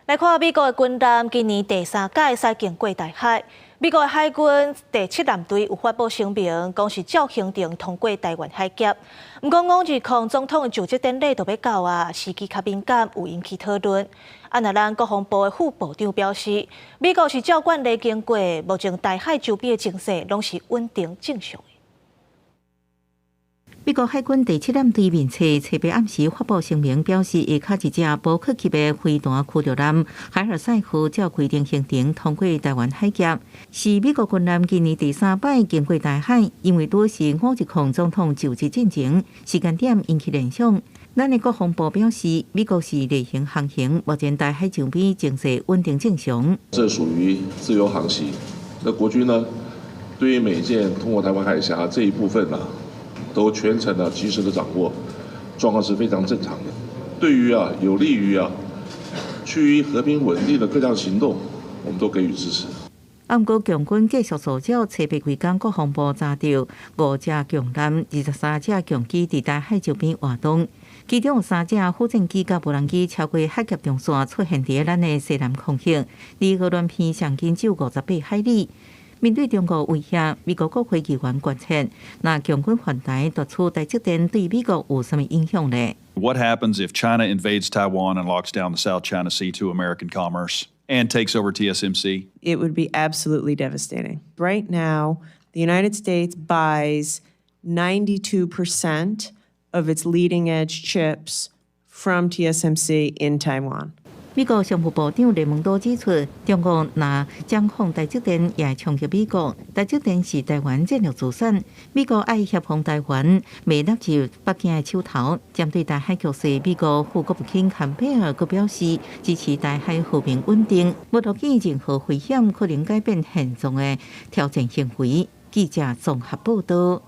来看美国的军舰今年第3届驶经过大海。美国海军第7舰队有发布声明，讲是照行程通过台湾海峡。不过5日空总统的就职典礼就要到啊，时机较敏感，有引起讨论。那咱国防部的副部长表示，美国是照惯例经过，目前台海周边的情势拢是稳定正常。美国海军第7舰队面册侧白暗时发布声明，表示下卡一只波克级的飞弹驱逐舰海尔赛夫照规定行程通过台湾海峡，是美国军舰今年第3摆经过大海，因为都是5日空总统就职进程，时间点引起联想。咱的国防部表示，美国是例行航行，目前台海周边情势稳定正常。这属于自由航行，那国军呢，对于每舰通过台湾海峡这一部分呢，都全程的及时的掌握，状况是非常正常的。对于有利于区域和平稳定的各项行动，我们都给予支持。不过，强军继续搜找测白几天，国防部查到5只强舰、23只强机伫台海周边活动，其中有3只火箭机甲无人机超过海峡中线出现伫咱的西南空域，离河乱偏上近只有58海里。面对中国威胁，美国国会议员关切，那强军犯台夺取台积电对美国有什么影响呢？ What happens if China invades Taiwan and locks down the South China Sea to American commerce and takes over TSMC? It would be absolutely devastating. Right now, the United States buys 92% of its leading-edge chips from TSMC in Taiwan. 美国商务部长雷蒙多指出，中国若掌控台积电，也会冲击美国。台积电是台湾战略资产，美国爱协防台湾，未纳入北京的手头。针对台海局势，美国副国务卿坎贝尔阁表示，支持台海和平稳定，不乐见任何危险可能改变现状的挑战行为。记者综合报道。